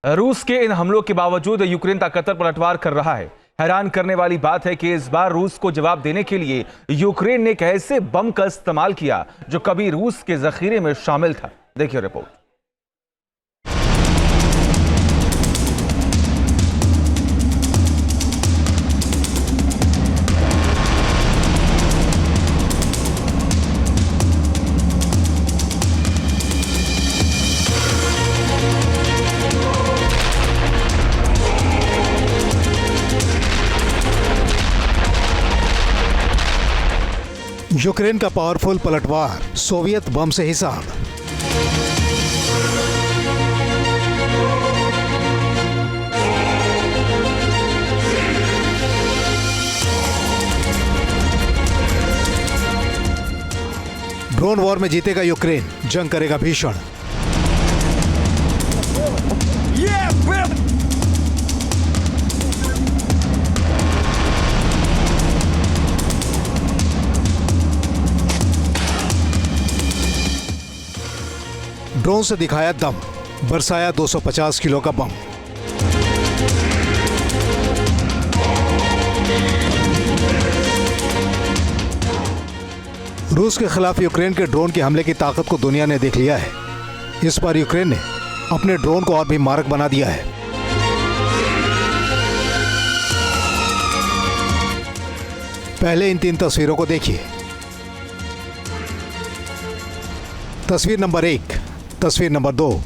रूस के इन हमलों के बावजूद यूक्रेन ताकतवर पलटवार कर रहा है। हैरान करने वाली बात है कि इस बार रूस को जवाब देने के लिए यूक्रेन ने एक ऐसे बम का इस्तेमाल किया जो कभी रूस के जखीरे में शामिल था। देखिए रिपोर्ट। यूक्रेन का पावरफुल पलटवार, सोवियत बम से हिसाब। ड्रोन वॉर में जीतेगा यूक्रेन, जंग करेगा भीषण। ड्रोन से दिखाया दम, बरसाया 250 किलो का बम। रूस के खिलाफ यूक्रेन के ड्रोन के हमले की ताकत को दुनिया ने देख लिया है। इस बार यूक्रेन ने अपने ड्रोन को और भी मारक बना दिया है। पहले इन 3 तस्वीरों को देखिए। तस्वीर नंबर 1, तस्वीर नंबर 2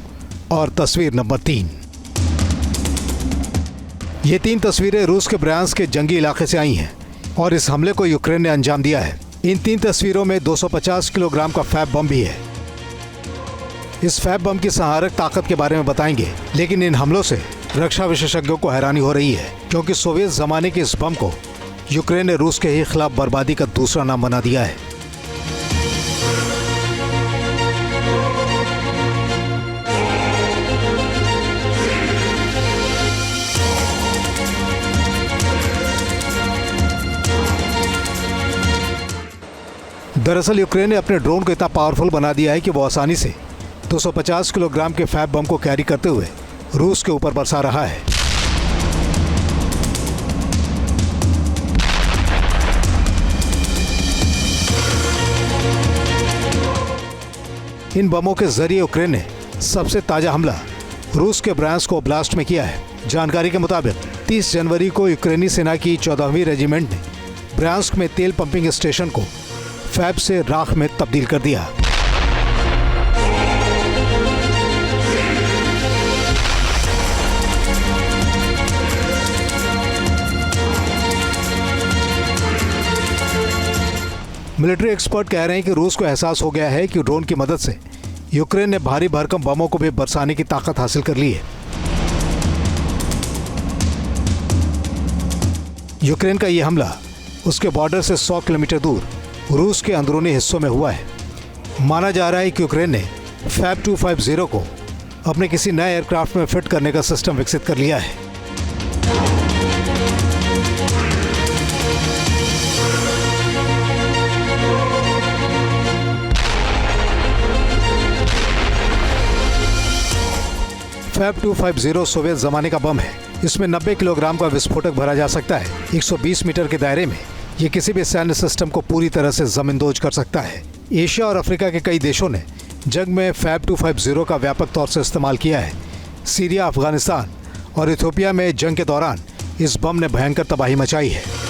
और तस्वीर नंबर 3। ये 3 तस्वीरें रूस के ब्रांस्क के जंगी इलाके से आई हैं और इस हमले को यूक्रेन ने अंजाम दिया है। इन 3 तस्वीरों में 250 किलोग्राम का फैब बम भी है। इस फैब बम की संहारक ताकत के बारे में बताएंगे, लेकिन इन हमलों से रक्षा विशेषज्ञों को हैरानी हो रही है, क्योंकि सोवियत जमाने के इस बम को यूक्रेन ने रूस के ही खिलाफ बर्बादी का दूसरा नाम बना दिया है। दरअसल यूक्रेन ने अपने ड्रोन को इतना पावरफुल बना दिया है कि वो आसानी से 250 किलोग्राम के फैब बम को कैरी करते हुए रूस के ऊपर बरसा रहा है। इन बमों के जरिए यूक्रेन ने सबसे ताजा हमला रूस के ब्रांस्क ओब्लास्ट में किया है। जानकारी के मुताबिक 30 जनवरी को यूक्रेनी सेना की 14वीं रेजिमेंट ने ब्रांस्क में तेल पंपिंग स्टेशन को फैब से राख में तब्दील कर दिया। मिलिट्री एक्सपर्ट कह रहे हैं कि रूस को एहसास हो गया है कि ड्रोन की मदद से यूक्रेन ने भारी भरकम बमों को भी बरसाने की ताकत हासिल कर ली है। यूक्रेन का यह हमला उसके बॉर्डर से 100 किलोमीटर दूर रूस के अंदरूनी हिस्सों में हुआ है। माना जा रहा है कि यूक्रेन ने फैब 250 को अपने किसी नए एयरक्राफ्ट में फिट करने का सिस्टम विकसित कर लिया है। फैब 250 सोवियत जमाने का बम है। इसमें 90 किलोग्राम का विस्फोटक भरा जा सकता है। 120 मीटर के दायरे में ये किसी भी सैन्य सिस्टम को पूरी तरह से जमींदोज कर सकता है। एशिया और अफ्रीका के कई देशों ने जंग में फैब 250 का व्यापक तौर से इस्तेमाल किया है। सीरिया, अफगानिस्तान और इथियोपिया में जंग के दौरान इस बम ने भयंकर तबाही मचाई है।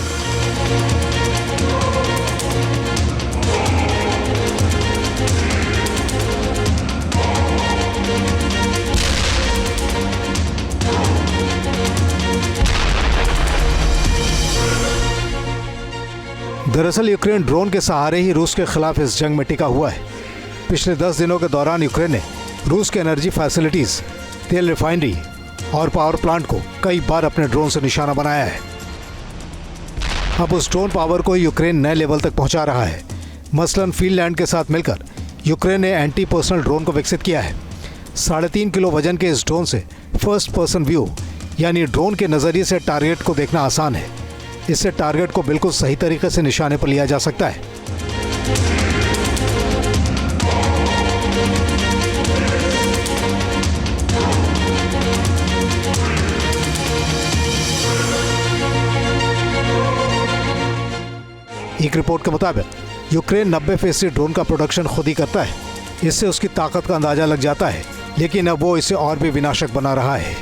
दरअसल यूक्रेन ड्रोन के सहारे ही रूस के खिलाफ इस जंग में टिका हुआ है। पिछले 10 दिनों के दौरान यूक्रेन ने रूस के एनर्जी फैसिलिटीज, तेल रिफाइनरी और पावर प्लांट को कई बार अपने ड्रोन से निशाना बनाया है। अब उस ड्रोन पावर को यूक्रेन नए लेवल तक पहुंचा रहा है। मसलन फिनलैंड के साथ मिलकर यूक्रेन ने एंटी पर्सनल ड्रोन को विकसित किया है। 3.5 किलो वजन के इस ड्रोन से फर्स्ट पर्सन व्यू यानी ड्रोन के नजरिए से टारगेट को देखना आसान है। इससे टारगेट को बिल्कुल सही तरीके से निशाने पर लिया जा सकता है। एक रिपोर्ट के मुताबिक यूक्रेन 90% ड्रोन का प्रोडक्शन खुद ही करता है। इससे उसकी ताकत का अंदाजा लग जाता है, लेकिन अब वो इसे और भी विनाशक बना रहा है।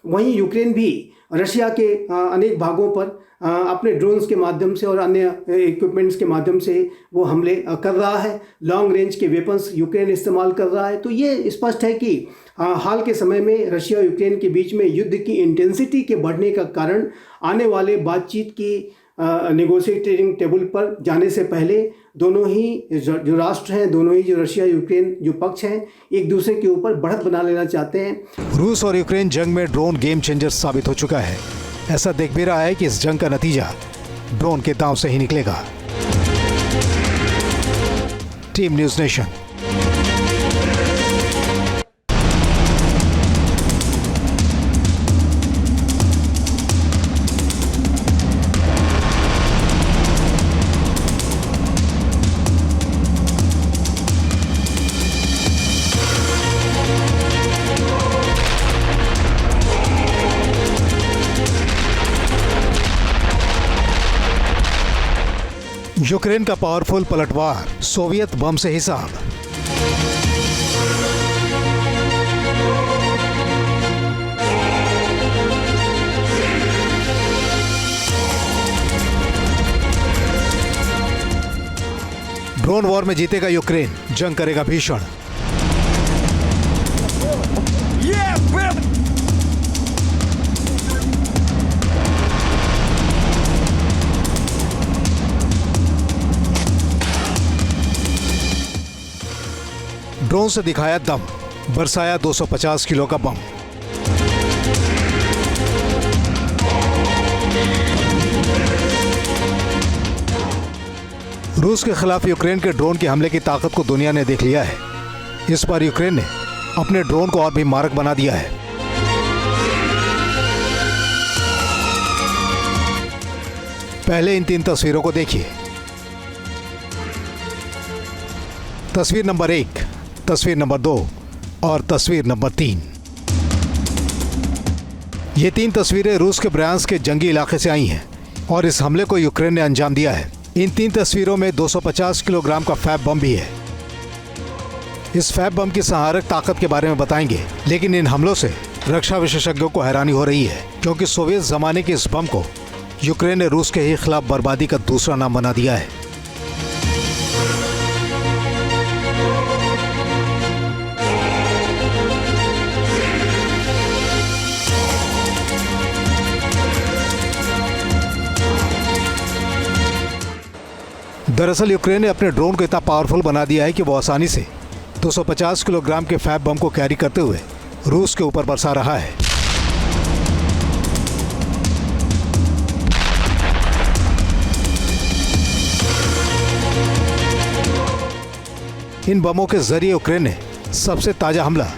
वहीं यूक्रेन भी रशिया के अनेक भागों पर अपने ड्रोन्स के माध्यम से और अन्य इक्विपमेंट्स के माध्यम से वो हमले कर रहा है। लॉन्ग रेंज के वेपन्स यूक्रेन इस्तेमाल कर रहा है। तो ये स्पष्ट है कि हाल के समय में रशिया और यूक्रेन के बीच में युद्ध की इंटेंसिटी के बढ़ने का कारण आने वाले बातचीत की नेगोशिएटिंग टेबल पर जाने से पहले दोनों ही जो राष्ट्र हैं, दोनों ही जो रशिया यूक्रेन जो पक्ष हैं, एक दूसरे के ऊपर बढ़त बना लेना चाहते हैं। रूस और यूक्रेन जंग में ड्रोन गेम चेंजर साबित हो चुका है। ऐसा दिख भी रहा है कि इस जंग का नतीजा ड्रोन के दांव से ही निकलेगा। Team news nation. यूक्रेन का पावरफुल पलटवार, सोवियत बम से हिसाब। ड्रोन वॉर में जीतेगा यूक्रेन, जंग करेगा भीषण। ड्रोन से दिखाया दम, बरसाया 250 किलो का बम। रूस के खिलाफ यूक्रेन के ड्रोन के हमले की ताकत को दुनिया ने देख लिया है। इस बार यूक्रेन ने अपने ड्रोन को और भी मारक बना दिया है। पहले इन 3 तस्वीरों को देखिए। तस्वीर नंबर 1, तस्वीर नंबर 2 और तस्वीर नंबर 3। ये 3 तस्वीरें रूस के ब्रायांस्क के जंगी इलाके से आई हैं और इस हमले को यूक्रेन ने अंजाम दिया है। इन 3 तस्वीरों में 250 किलोग्राम का फैब बम भी है। इस फैब बम की संहारक ताकत के बारे में बताएंगे, लेकिन इन हमलों से रक्षा विशेषज्ञों को हैरानी हो रही है, क्योंकि सोवियत जमाने के इस बम को यूक्रेन ने रूस के ही खिलाफ बर्बादी का दूसरा नाम बना दिया है। दरअसल यूक्रेन ने अपने ड्रोन को इतना पावरफुल बना दिया है कि वो आसानी से 250 किलोग्राम के फैब बम को कैरी करते हुए रूस के ऊपर बरसा रहा है। इन बमों के जरिए यूक्रेन ने सबसे ताजा हमला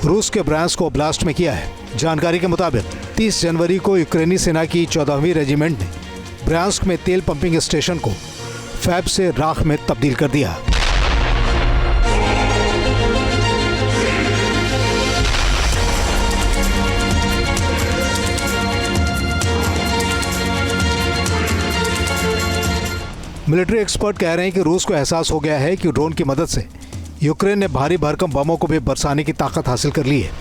रूस के ब्रायांस्क ओब्लास्ट में किया है। जानकारी के मुताबिक 30 जनवरी को यूक्रेनी सेना की 14वीं रेजिमेंट ने ब्रायांस्क में तेल पंपिंग स्टेशन को फैब से राख में तब्दील कर दिया। मिलिट्री एक्सपर्ट कह रहे हैं कि रूस को एहसास हो गया है कि ड्रोन की मदद से यूक्रेन ने भारी भरकम बमों को भी बरसाने की ताकत हासिल कर ली है।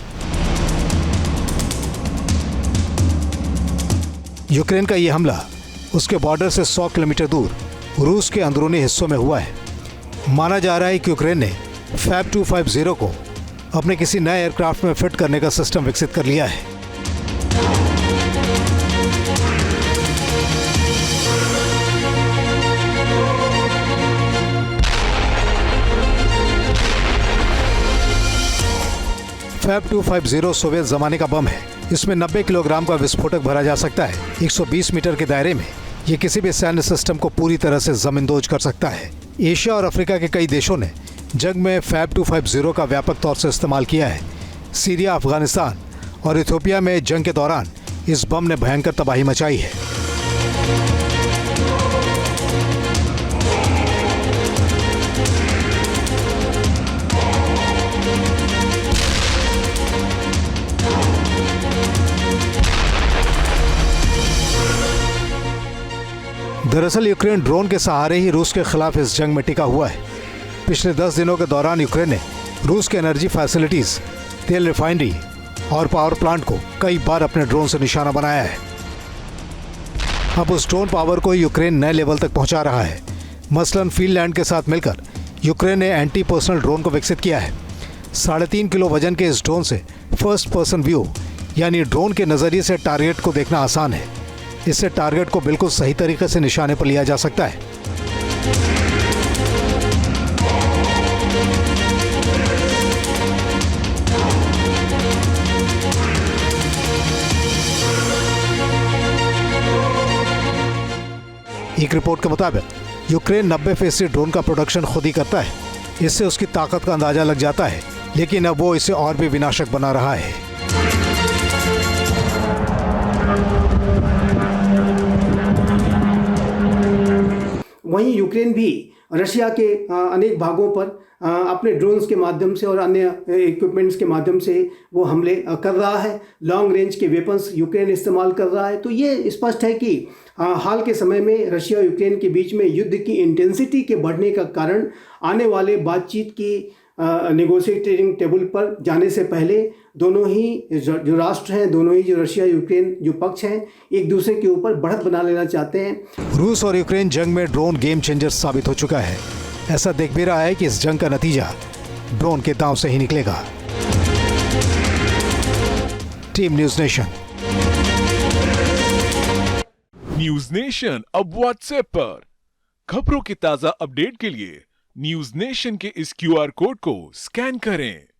यूक्रेन का यह हमला उसके बॉर्डर से 100 किलोमीटर दूर रूस के अंदरूनी हिस्सों में हुआ है। माना जा रहा है कि यूक्रेन ने फैब 250 को अपने किसी नए एयरक्राफ्ट में फिट करने का सिस्टम विकसित कर लिया है। फैब 250 सोवियत जमाने का बम है। इसमें 90 किलोग्राम का विस्फोटक भरा जा सकता है। 120 मीटर के दायरे में ये किसी भी सैन्य सिस्टम को पूरी तरह से जमींदोज कर सकता है। एशिया और अफ्रीका के कई देशों ने जंग में फैब 250 का व्यापक तौर से इस्तेमाल किया है। सीरिया, अफगानिस्तान और इथियोपिया में जंग के दौरान इस बम ने भयंकर तबाही मचाई है। दरअसल यूक्रेन ड्रोन के सहारे ही रूस के खिलाफ इस जंग में टिका हुआ है। पिछले 10 दिनों के दौरान यूक्रेन ने रूस के एनर्जी फैसिलिटीज, तेल रिफाइनरी और पावर प्लांट को कई बार अपने ड्रोन से निशाना बनाया है। अब उस ड्रोन पावर को यूक्रेन नए लेवल तक पहुंचा रहा है। मसलन फिनलैंड के साथ मिलकर यूक्रेन ने एंटी पर्सनल ड्रोन को विकसित किया है। 3.5 किलो वजन के इस ड्रोन से फर्स्ट पर्सन व्यू यानी ड्रोन के नज़रिए से टारगेट को देखना आसान है। इससे टारगेट को बिल्कुल सही तरीके से निशाने पर लिया जा सकता है। एक रिपोर्ट के मुताबिक यूक्रेन 90% ड्रोन का प्रोडक्शन खुद ही करता है। इससे उसकी ताकत का अंदाजा लग जाता है, लेकिन अब वो इसे और भी विनाशक बना रहा है। वहीं यूक्रेन भी रशिया के अनेक भागों पर अपने ड्रोन्स के माध्यम से और अन्य इक्विपमेंट्स के माध्यम से वो हमले कर रहा है। लॉन्ग रेंज के वेपन्स यूक्रेन इस्तेमाल कर रहा है। तो ये स्पष्ट है कि हाल के समय में रशिया और यूक्रेन के बीच में युद्ध की इंटेंसिटी के बढ़ने का कारण आने वाले बातचीत की नेगोशिएटिंग टेबल पर जाने से पहले दोनों ही जो राष्ट्र हैं, दोनों ही जो रशिया यूक्रेन जो पक्ष हैं, एक दूसरे के ऊपर बढ़त बना लेना चाहते हैं। रूस और यूक्रेन जंग में ड्रोन गेम चेंजर साबित हो चुका है। ऐसा दिख भी रहा है कि इस जंग का नतीजा ड्रोन के दांव से ही निकलेगा। Team news nation. News nation अब व्हाट्सएप पर खबरों की ताजा अपडेट के लिए न्यूज़ नेशन के इस QR कोड को स्कैन करें।